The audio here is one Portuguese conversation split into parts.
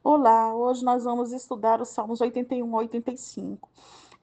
Olá, hoje nós vamos estudar os Salmos 81 a 85.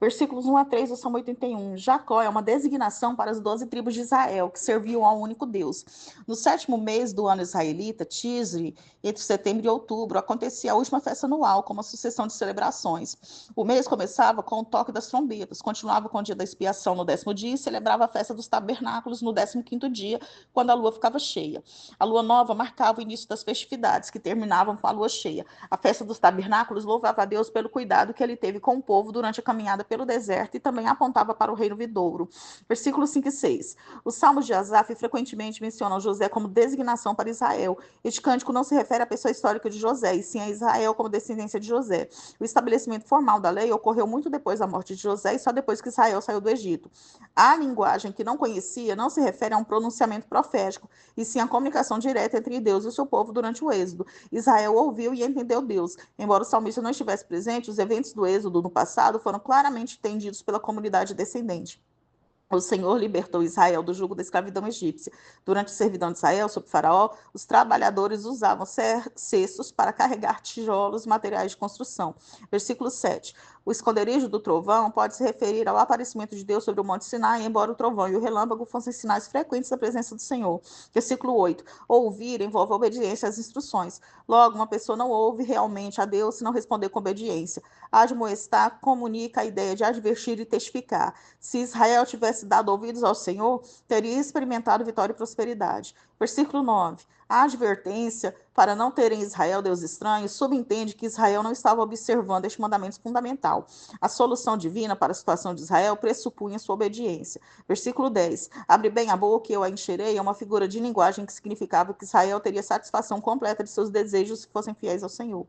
Versículos 1 a 3 do Salmo 81. Jacó é uma designação para as 12 tribos de Israel, que serviam ao único Deus. No sétimo mês do ano israelita, Tisri, entre setembro e outubro, acontecia a última festa anual, com uma sucessão de celebrações. O mês começava com o toque das trombetas, continuava com o dia da expiação no 10º dia e celebrava a festa dos tabernáculos no 15º dia, quando a lua ficava cheia. A lua nova marcava o início das festividades, que terminavam com a lua cheia. A festa dos tabernáculos louvava a Deus pelo cuidado que ele teve com o povo durante a caminhada pelo deserto e também apontava para o reino vindouro. Versículos 5 e 6. Os salmos de Asaf frequentemente mencionam José como designação para Israel. Este cântico não se refere à pessoa histórica de José, e sim a Israel como descendência de José. O estabelecimento formal da lei ocorreu muito depois da morte de José e só depois que Israel saiu do Egito. A linguagem que não conhecia não se refere a um pronunciamento profético, e sim a comunicação direta entre Deus e o seu povo durante o êxodo. Israel ouviu e entendeu Deus. Embora o salmista não estivesse presente, os eventos do êxodo no passado foram claramente entendidos pela comunidade descendente. O Senhor libertou Israel do jugo da escravidão egípcia. Durante a servidão de Israel, sob Faraó, os trabalhadores usavam cestos para carregar tijolos e materiais de construção. Versículo 7. O esconderijo do trovão pode se referir ao aparecimento de Deus sobre o Monte Sinai, embora o trovão e o relâmpago fossem sinais frequentes da presença do Senhor. Versículo 8. Ouvir envolve obediência às instruções. Logo, uma pessoa não ouve realmente a Deus se não responder com obediência. Admoestar comunica a ideia de advertir e testificar. Se Israel tivesse dado ouvidos ao Senhor, teria experimentado vitória e prosperidade. Versículo 9. A advertência para não ter em Israel Deus estranho subentende que Israel não estava observando este mandamento fundamental. A solução divina para a situação de Israel pressupunha sua obediência. Versículo 10. Abre bem a boca e eu a encherei é uma figura de linguagem que significava que Israel teria satisfação completa de seus desejos se fossem fiéis ao Senhor.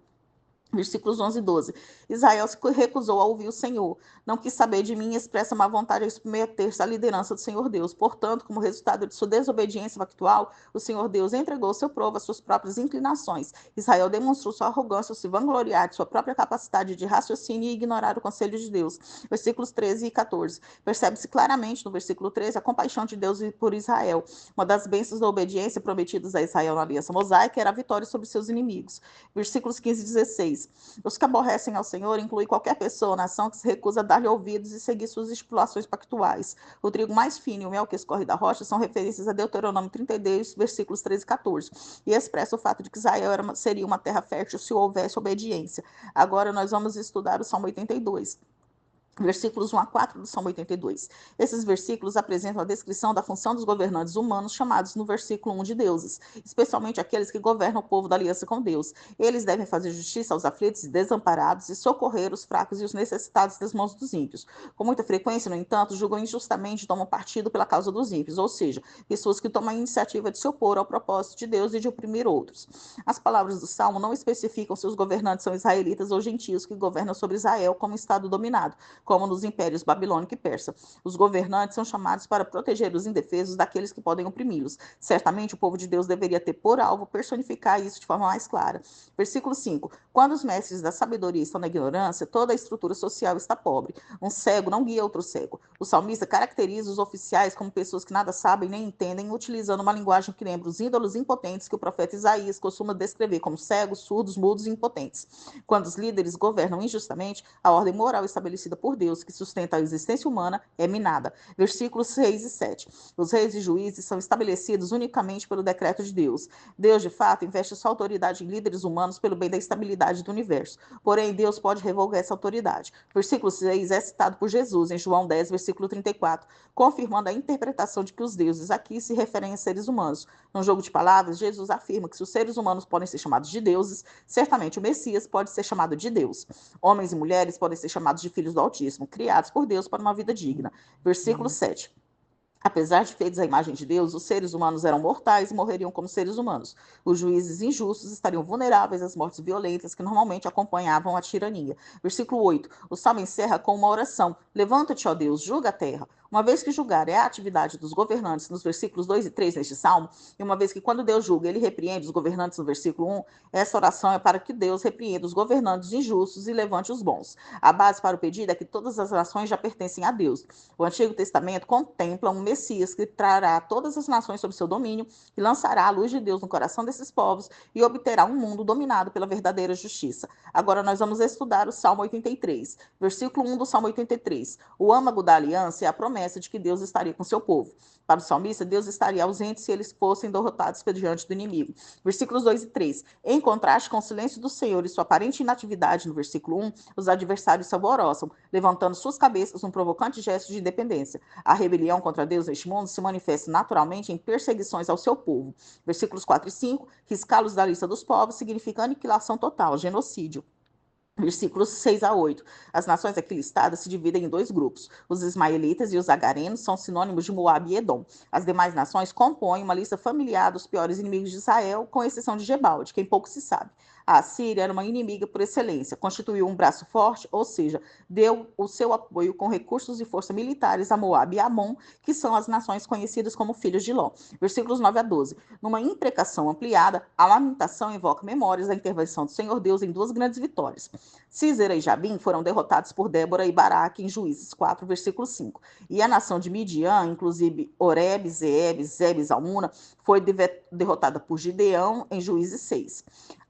Versículos 11 e 12. Israel se recusou a ouvir o Senhor. Não quis saber de mim e expressa má vontade a submeter-se à liderança do Senhor Deus. Portanto, como resultado de sua desobediência factual, o Senhor Deus entregou seu povo às suas próprias inclinações. Israel demonstrou sua arrogância ao se vangloriar de sua própria capacidade de raciocínio e ignorar o conselho de Deus. Versículos 13 e 14. Percebe-se claramente no versículo 13 a compaixão de Deus por Israel. Uma das bênçãos da obediência prometidas a Israel na aliança mosaica era a vitória sobre seus inimigos. Versículos 15 e 16. Os que aborrecem ao Senhor inclui qualquer pessoa ou nação que se recusa a dar-lhe ouvidos e seguir suas estipulações pactuais. O trigo mais fino e o mel que escorre da rocha são referências a Deuteronômio 32, versículos 13 e 14, e expressa o fato de que Israel seria uma terra fértil se houvesse obediência. Agora nós vamos estudar o Salmo 82. Versículos 1 a 4 do Salmo 82. Esses versículos apresentam a descrição da função dos governantes humanos chamados no versículo 1 de deuses, especialmente aqueles que governam o povo da aliança com Deus. Eles devem fazer justiça aos aflitos e desamparados e socorrer os fracos e os necessitados das mãos dos ímpios. Com muita frequência, no entanto, julgam injustamente e tomam partido pela causa dos ímpios, ou seja, pessoas que tomam a iniciativa de se opor ao propósito de Deus e de oprimir outros. As palavras do Salmo não especificam se os governantes são israelitas ou gentios que governam sobre Israel como Estado dominado, como nos impérios babilônico e persa. Os governantes são chamados para proteger os indefesos daqueles que podem oprimi-los. Certamente o povo de Deus deveria ter por alvo personificar isso de forma mais clara. Versículo 5. Quando os mestres da sabedoria estão na ignorância, toda a estrutura social está pobre. Um cego não guia outro cego. O salmista caracteriza os oficiais como pessoas que nada sabem nem entendem, utilizando uma linguagem que lembra os ídolos impotentes que o profeta Isaías costuma descrever como cegos, surdos, mudos e impotentes. Quando os líderes governam injustamente, a ordem moral estabelecida por Deus, que sustenta a existência humana, é minada. Versículos 6 e 7. Os reis e juízes são estabelecidos unicamente pelo decreto de Deus. Deus, de fato, investe sua autoridade em líderes humanos pelo bem da estabilidade do universo. Porém, Deus pode revogar essa autoridade. Versículo 6 é citado por Jesus em João 10, versículo 34, confirmando a interpretação de que os deuses aqui se referem a seres humanos. No jogo de palavras, Jesus afirma que se os seres humanos podem ser chamados de deuses, certamente o Messias pode ser chamado de Deus. Homens e mulheres podem ser chamados de filhos do Altíssimo, criados por Deus para uma vida digna. Versículo 7. Apesar de feitos à imagem de Deus, os seres humanos eram mortais e morreriam como seres humanos. Os juízes injustos estariam vulneráveis às mortes violentas que normalmente acompanhavam a tirania. Versículo 8. O salmo encerra com uma oração. Levanta-te, ó Deus, julga a terra. Uma vez que julgar é a atividade dos governantes nos versículos 2 e 3 neste salmo, e uma vez que quando Deus julga, ele repreende os governantes no versículo 1, essa oração é para que Deus repreenda os governantes injustos e levante os bons. A base para o pedido é que todas as nações já pertencem a Deus. O Antigo Testamento contempla um Messias que trará todas as nações sob seu domínio e lançará a luz de Deus no coração desses povos e obterá um mundo dominado pela verdadeira justiça. Agora nós vamos estudar o Salmo 83, versículo 1 do Salmo 83. O âmago da aliança é a promessa de que Deus estaria com seu povo. Para o salmista, Deus estaria ausente se eles fossem derrotados diante do inimigo. Versículos 2 e 3. Em contraste com o silêncio do Senhor e sua aparente inatividade no versículo 1, os adversários se alvoroçam, levantando suas cabeças num provocante gesto de independência. A rebelião contra Deus neste mundo se manifesta naturalmente em perseguições ao seu povo. Versículos 4 e 5. Riscá-los da lista dos povos significa aniquilação total, genocídio. Versículos 6 a 8. As nações aqui listadas se dividem em dois grupos. Os ismaelitas e os agarenos são sinônimos de Moabe e Edom. As demais nações compõem uma lista familiar dos piores inimigos de Israel, com exceção de Gebal, de quem pouco se sabe. A Assíria era uma inimiga por excelência, constituiu um braço forte, ou seja, deu o seu apoio com recursos e forças militares a Moabe e Amon, que são as nações conhecidas como filhos de Ló. Versículos 9 a 12. Numa imprecação ampliada, a lamentação invoca memórias da intervenção do Senhor Deus em duas grandes vitórias. Císera e Jabim foram derrotados por Débora e Baraque em Juízes 4, versículo 5. E a nação de Midian, inclusive Oreb, Zeeb, Zeb e Zalmuna, foi derrotada por Gideão em Juízes 6.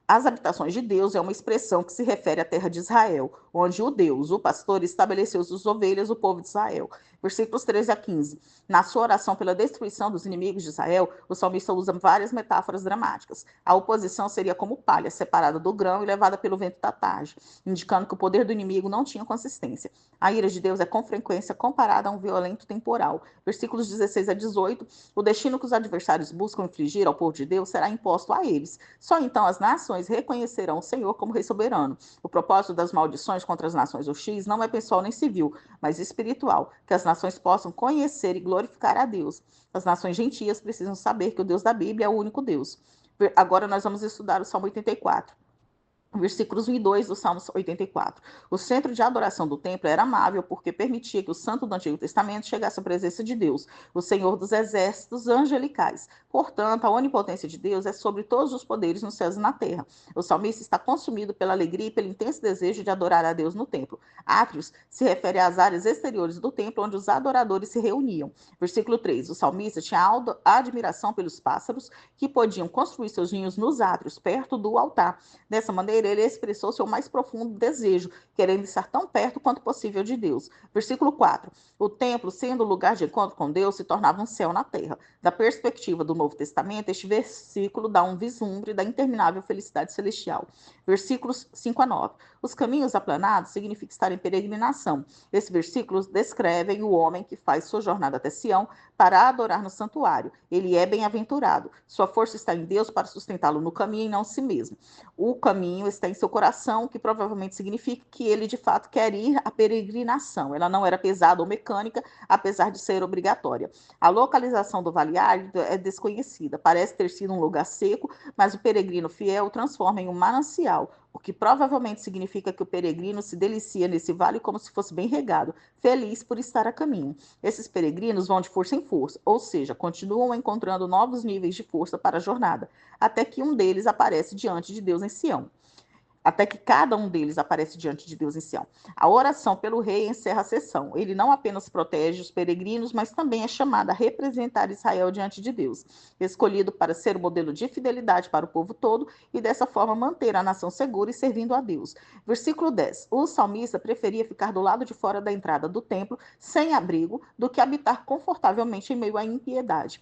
As habitações de Deus é uma expressão que se refere à terra de Israel, onde o Deus, o pastor, estabeleceu suas ovelhas, o povo de Israel. Versículos 13 a 15. Na sua oração pela destruição dos inimigos de Israel, o salmista usa várias metáforas dramáticas. A oposição seria como palha, separada do grão e levada pelo vento da tarde, indicando que o poder do inimigo não tinha consistência. A ira de Deus é com frequência comparada a um violento temporal. Versículos 16 a 18. O destino que os adversários buscam infligir ao povo de Deus será imposto a eles. Só então as nações reconhecerão o Senhor como Rei soberano. O propósito das maldições contra as nações hostis não é pessoal nem civil, mas espiritual, que as nações possam conhecer e glorificar a Deus. As nações gentias precisam saber que o Deus da Bíblia é o único Deus. Agora nós vamos estudar o Salmo 84. Versículos 1 e 2 do Salmo 84. O centro de adoração do templo era amável porque permitia que o santo do Antigo Testamento chegasse à presença de Deus, o Senhor dos exércitos angelicais. Portanto, a onipotência de Deus é sobre todos os poderes nos céus e na terra. O salmista está consumido pela alegria e pelo intenso desejo de adorar a Deus no templo. Átrios se refere às áreas exteriores do templo onde os adoradores se reuniam. Versículo 3. O salmista tinha admiração pelos pássaros que podiam construir seus ninhos nos átrios, perto do altar. Dessa maneira, ele expressou seu mais profundo desejo, querendo estar tão perto quanto possível de Deus. Versículo 4. O templo, sendo o lugar de encontro com Deus, se tornava um céu na terra. Da perspectiva do Novo Testamento, este versículo dá um vislumbre da interminável felicidade celestial. Versículos 5 a 9. Os caminhos aplanados significa estar em peregrinação. Esses versículos descrevem o homem que faz sua jornada até Sião para adorar no santuário. Ele é bem-aventurado. Sua força está em Deus para sustentá-lo no caminho e não em si mesmo. O caminho está em seu coração, que provavelmente significa que ele de fato quer ir à peregrinação. Ela não era pesada ou mecânica, apesar de ser obrigatória. A localização do Vale Árido é desconhecida. Parece ter sido um lugar seco, mas o peregrino fiel o transforma em um manancial, o que provavelmente significa que o peregrino se delicia nesse vale como se fosse bem regado, feliz por estar a caminho. Esses peregrinos vão de força em força, ou seja, continuam encontrando novos níveis de força para a jornada, até que um deles aparece diante de Deus em Sião. Até que cada um deles aparece diante de Deus em Sião. A oração pelo rei encerra a sessão. Ele não apenas protege os peregrinos, mas também é chamado a representar Israel diante de Deus, escolhido para ser o modelo de fidelidade para o povo todo e dessa forma manter a nação segura e servindo a Deus. Versículo 10. O salmista preferia ficar do lado de fora da entrada do templo, sem abrigo, do que habitar confortavelmente em meio à impiedade.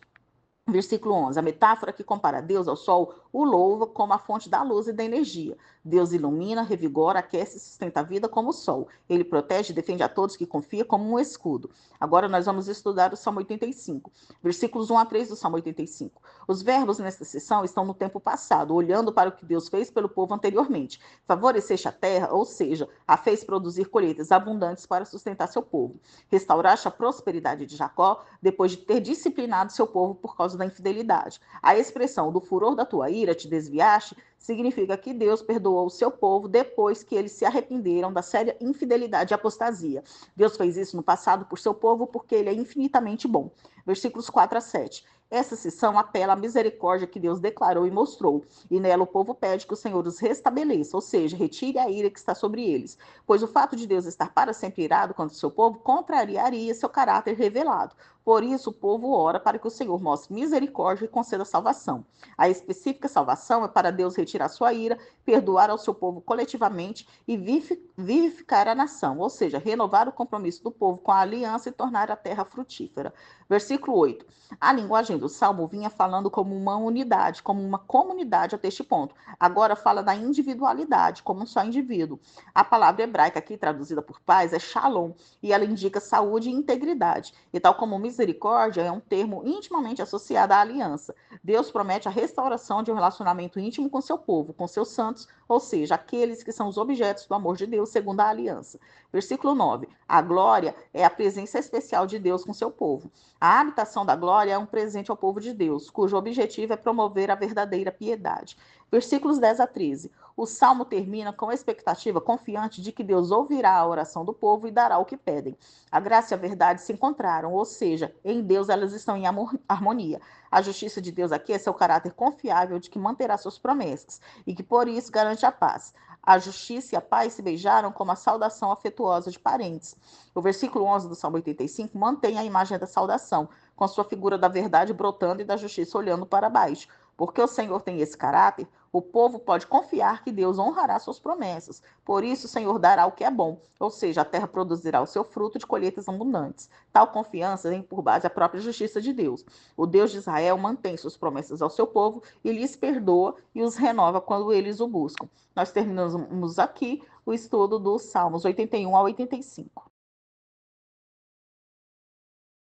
Versículo 11. A metáfora que compara Deus ao sol o louva como a fonte da luz e da energia. Deus ilumina, revigora, aquece e sustenta a vida como o sol. Ele protege e defende a todos que confiam como um escudo. Agora nós vamos estudar o Salmo 85, versículos 1 a 3 do Salmo 85. Os verbos nesta sessão estão no tempo passado, olhando para o que Deus fez pelo povo anteriormente. Favoreceste a terra, ou seja, a fez produzir colheitas abundantes para sustentar seu povo. Restauraste a prosperidade de Jacó, depois de ter disciplinado seu povo por causa da infidelidade. A expressão do furor da tua ira te desviaste Significa que Deus perdoou o seu povo depois que eles se arrependeram da séria infidelidade e apostasia. Deus fez isso no passado por seu povo porque ele é infinitamente bom. Versículos 4 a 7. Essa sessão apela à misericórdia que Deus declarou e mostrou, e nela o povo pede que o Senhor os restabeleça, ou seja, retire a ira que está sobre eles, pois o fato de Deus estar para sempre irado contra o seu povo contrariaria seu caráter revelado. Por isso, o povo ora para que o Senhor mostre misericórdia e conceda salvação. A específica salvação é para Deus retirar sua ira, perdoar ao seu povo coletivamente e vivificar a nação, ou seja, renovar o compromisso do povo com a aliança e tornar a terra frutífera. Versículo 8. A linguagem do Salmo vinha falando como uma unidade, como uma comunidade até este ponto. Agora fala da individualidade, como um só indivíduo. A palavra hebraica aqui traduzida por paz é shalom, e ela indica saúde e integridade. E tal como misericórdia é um termo intimamente associado à aliança. Deus promete a restauração de um relacionamento íntimo com seu povo, com seus santos, ou seja, aqueles que são os objetos do amor de Deus segundo a aliança. Versículo 9. A glória é a presença especial de Deus com seu povo. A habitação da glória é um presente ao povo de Deus, cujo objetivo é promover a verdadeira piedade. Versículos 10 a 13. O salmo termina com a expectativa confiante de que Deus ouvirá a oração do povo e dará o que pedem. A graça e a verdade se encontraram, ou seja, em Deus elas estão em harmonia. A justiça de Deus aqui é seu caráter confiável de que manterá suas promessas e que por isso garante a paz. A justiça e a paz se beijaram como a saudação afetuosa de parentes. O versículo 11 do Salmo 85 mantém a imagem da saudação, com a sua figura da verdade brotando e da justiça olhando para baixo. Porque o Senhor tem esse caráter, o povo pode confiar que Deus honrará suas promessas. Por isso, o Senhor dará o que é bom, ou seja, a terra produzirá o seu fruto de colheitas abundantes. Tal confiança tem por base a própria justiça de Deus. O Deus de Israel mantém suas promessas ao seu povo e lhes perdoa e os renova quando eles o buscam. Nós terminamos aqui o estudo dos Salmos 81 a 85.